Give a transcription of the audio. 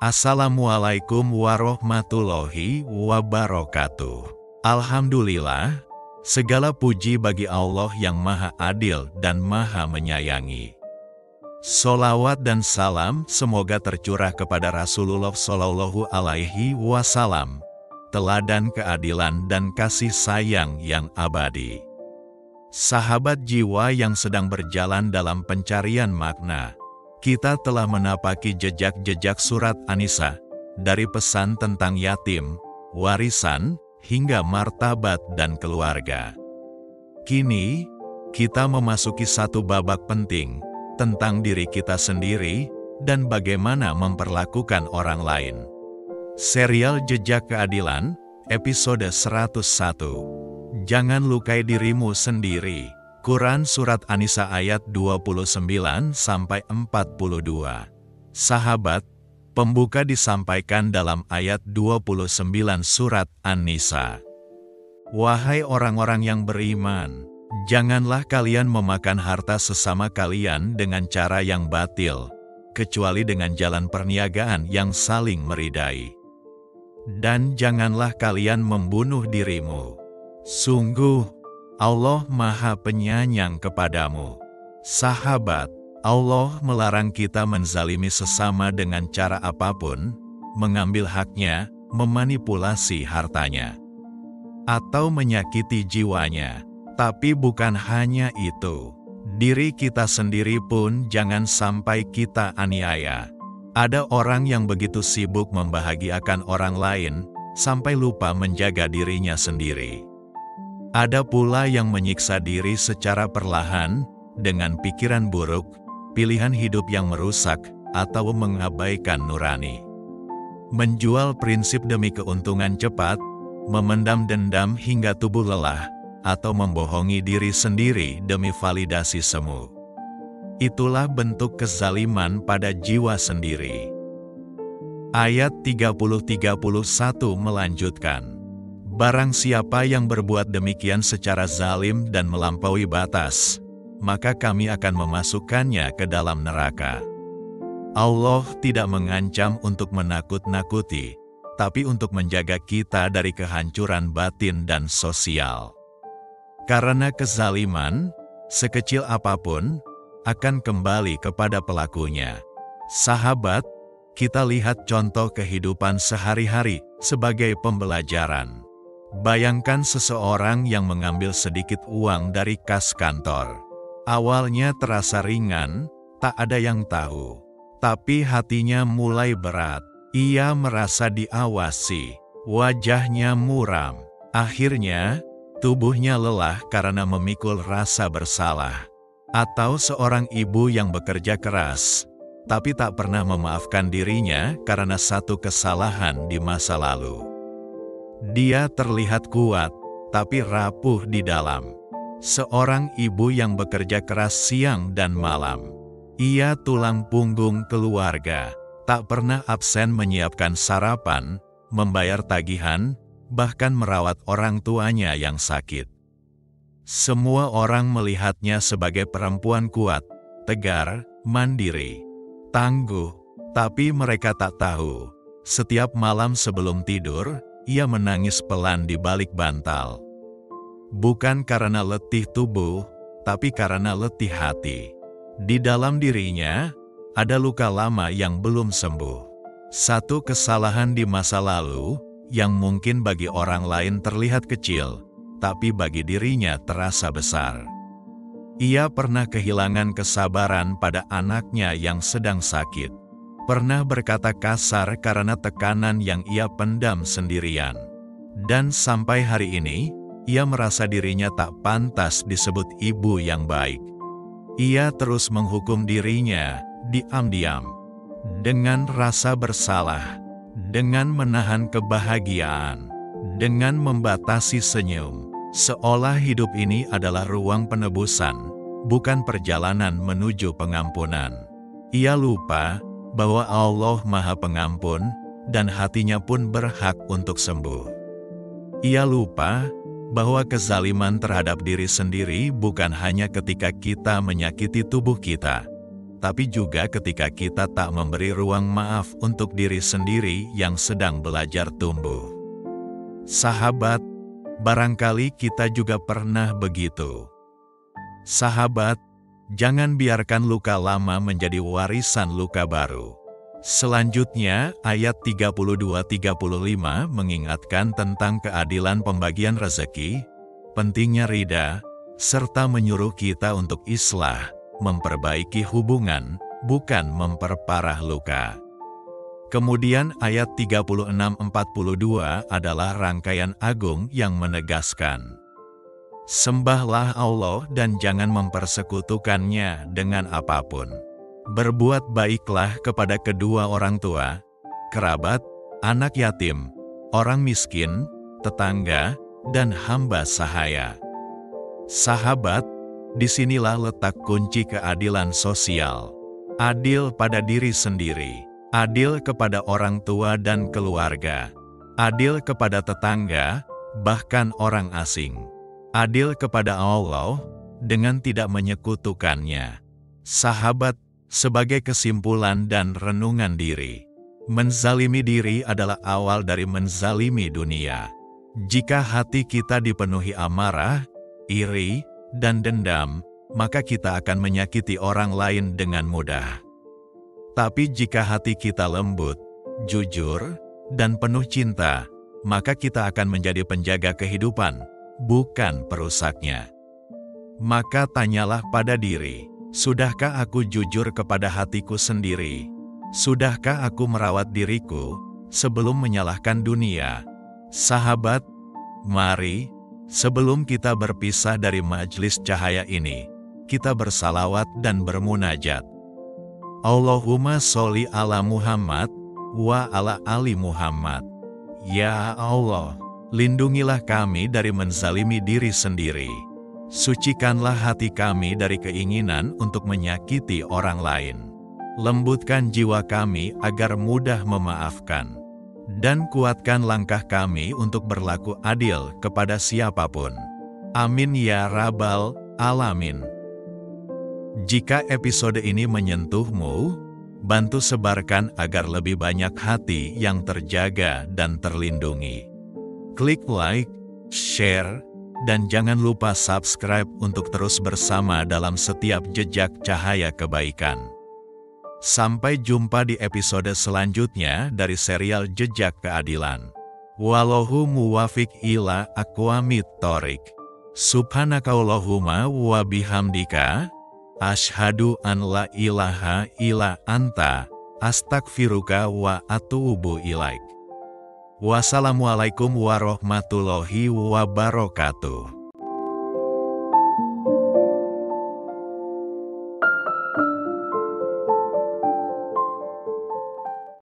Assalamualaikum warahmatullahi wabarakatuh. Alhamdulillah, segala puji bagi Allah yang Maha Adil dan Maha Menyayangi. Sholawat dan salam semoga tercurah kepada Rasulullah Shallallahu Alaihi Wasallam, teladan keadilan dan kasih sayang yang abadi. Sahabat jiwa yang sedang berjalan dalam pencarian makna, kita telah menapaki jejak-jejak surat An-Nisa, dari pesan tentang yatim, warisan, hingga martabat dan keluarga. Kini, kita memasuki satu babak penting, tentang diri kita sendiri, dan bagaimana memperlakukan orang lain. Serial Jejak Keadilan, episode 101. Jangan lukai dirimu sendiri. Quran Surat An-Nisa ayat 29-42. Sahabat, pembuka disampaikan dalam ayat 29 Surat An-Nisa. Wahai orang-orang yang beriman, janganlah kalian memakan harta sesama kalian dengan cara yang batil, kecuali dengan jalan perniagaan yang saling meridai. Dan janganlah kalian membunuh dirimu. Sungguh, Allah Maha Penyayang kepadamu. Sahabat, Allah melarang kita menzalimi sesama dengan cara apapun, mengambil haknya, memanipulasi hartanya, atau menyakiti jiwanya. Tapi bukan hanya itu, diri kita sendiri pun jangan sampai kita aniaya. Ada orang yang begitu sibuk membahagiakan orang lain, sampai lupa menjaga dirinya sendiri. Ada pula yang menyiksa diri secara perlahan, dengan pikiran buruk, pilihan hidup yang merusak, atau mengabaikan nurani. Menjual prinsip demi keuntungan cepat, memendam dendam hingga tubuh lelah, atau membohongi diri sendiri demi validasi semu. Itulah bentuk kezaliman pada jiwa sendiri. Ayat 30-31 melanjutkan. Barang siapa yang berbuat demikian secara zalim dan melampaui batas, maka kami akan memasukkannya ke dalam neraka. Allah tidak mengancam untuk menakut-nakuti, tapi untuk menjaga kita dari kehancuran batin dan sosial. Karena kezaliman, sekecil apapun, akan kembali kepada pelakunya. Sahabat, kita lihat contoh kehidupan sehari-hari sebagai pembelajaran. Bayangkan seseorang yang mengambil sedikit uang dari kas kantor. Awalnya terasa ringan, tak ada yang tahu. Tapi hatinya mulai berat. Ia merasa diawasi, wajahnya muram. Akhirnya, tubuhnya lelah karena memikul rasa bersalah. Atau seorang ibu yang bekerja keras, tapi tak pernah memaafkan dirinya karena satu kesalahan di masa lalu. Dia terlihat kuat, tapi rapuh di dalam. Seorang ibu yang bekerja keras siang dan malam. Ia tulang punggung keluarga, tak pernah absen menyiapkan sarapan, membayar tagihan, bahkan merawat orang tuanya yang sakit. Semua orang melihatnya sebagai perempuan kuat, tegar, mandiri, tangguh, tapi mereka tak tahu. Setiap malam sebelum tidur, ia menangis pelan di balik bantal. Bukan karena letih tubuh, tapi karena letih hati. Di dalam dirinya, ada luka lama yang belum sembuh. Satu kesalahan di masa lalu, yang mungkin bagi orang lain terlihat kecil, tapi bagi dirinya terasa besar. Ia pernah kehilangan kesabaran pada anaknya yang sedang sakit. Pernah berkata kasar karena tekanan yang ia pendam sendirian. Dan sampai hari ini, ia merasa dirinya tak pantas disebut ibu yang baik. Ia terus menghukum dirinya, diam-diam, dengan rasa bersalah, dengan menahan kebahagiaan, dengan membatasi senyum, seolah hidup ini adalah ruang penebusan, bukan perjalanan menuju pengampunan. Ia lupa bahwa Allah Maha Pengampun, dan hatinya pun berhak untuk sembuh. Ia lupa bahwa kezaliman terhadap diri sendiri bukan hanya ketika kita menyakiti tubuh kita, tapi juga ketika kita tak memberi ruang maaf untuk diri sendiri yang sedang belajar tumbuh. Sahabat, barangkali kita juga pernah begitu. Sahabat, jangan biarkan luka lama menjadi warisan luka baru. Selanjutnya, ayat 32-35 mengingatkan tentang keadilan pembagian rezeki, pentingnya ridha, serta menyuruh kita untuk islah, memperbaiki hubungan, bukan memperparah luka. Kemudian ayat 36-42 adalah rangkaian agung yang menegaskan, sembahlah Allah dan jangan mempersekutukannya dengan apapun. Berbuat baiklah kepada kedua orang tua, kerabat, anak yatim, orang miskin, tetangga, dan hamba sahaya. Sahabat, disinilah letak kunci keadilan sosial. Adil pada diri sendiri, adil kepada orang tua dan keluarga, adil kepada tetangga, bahkan orang asing. Adil kepada Allah, dengan tidak menyekutukannya. Sahabat, sebagai kesimpulan dan renungan diri, menzalimi diri adalah awal dari menzalimi dunia. Jika hati kita dipenuhi amarah, iri, dan dendam, maka kita akan menyakiti orang lain dengan mudah. Tapi jika hati kita lembut, jujur, dan penuh cinta, maka kita akan menjadi penjaga kehidupan, bukan perusaknya. Maka tanyalah pada diri, sudahkah aku jujur kepada hatiku sendiri? Sudahkah aku merawat diriku sebelum menyalahkan dunia? Sahabat, mari, sebelum kita berpisah dari majelis cahaya ini, kita bersalawat dan bermunajat. Allahumma sholli ala Muhammad wa ala ali Muhammad. Ya Allah, lindungilah kami dari menzalimi diri sendiri. Sucikanlah hati kami dari keinginan untuk menyakiti orang lain. Lembutkan jiwa kami agar mudah memaafkan. Dan kuatkan langkah kami untuk berlaku adil kepada siapapun. Amin ya Rabbal Alamin. Jika episode ini menyentuhmu, bantu sebarkan agar lebih banyak hati yang terjaga dan terlindungi. Klik like, share, dan jangan lupa subscribe untuk terus bersama dalam setiap jejak cahaya kebaikan. Sampai jumpa di episode selanjutnya dari serial Jejak Keadilan. Wallahu muwafiq ila aqwamit thoriq. Subhanakallahumma wa bihamdika, asyhadu an la ilaha illa anta, astaghfiruka wa atubu ilaik. Wassalamualaikum warahmatullahi wabarakatuh.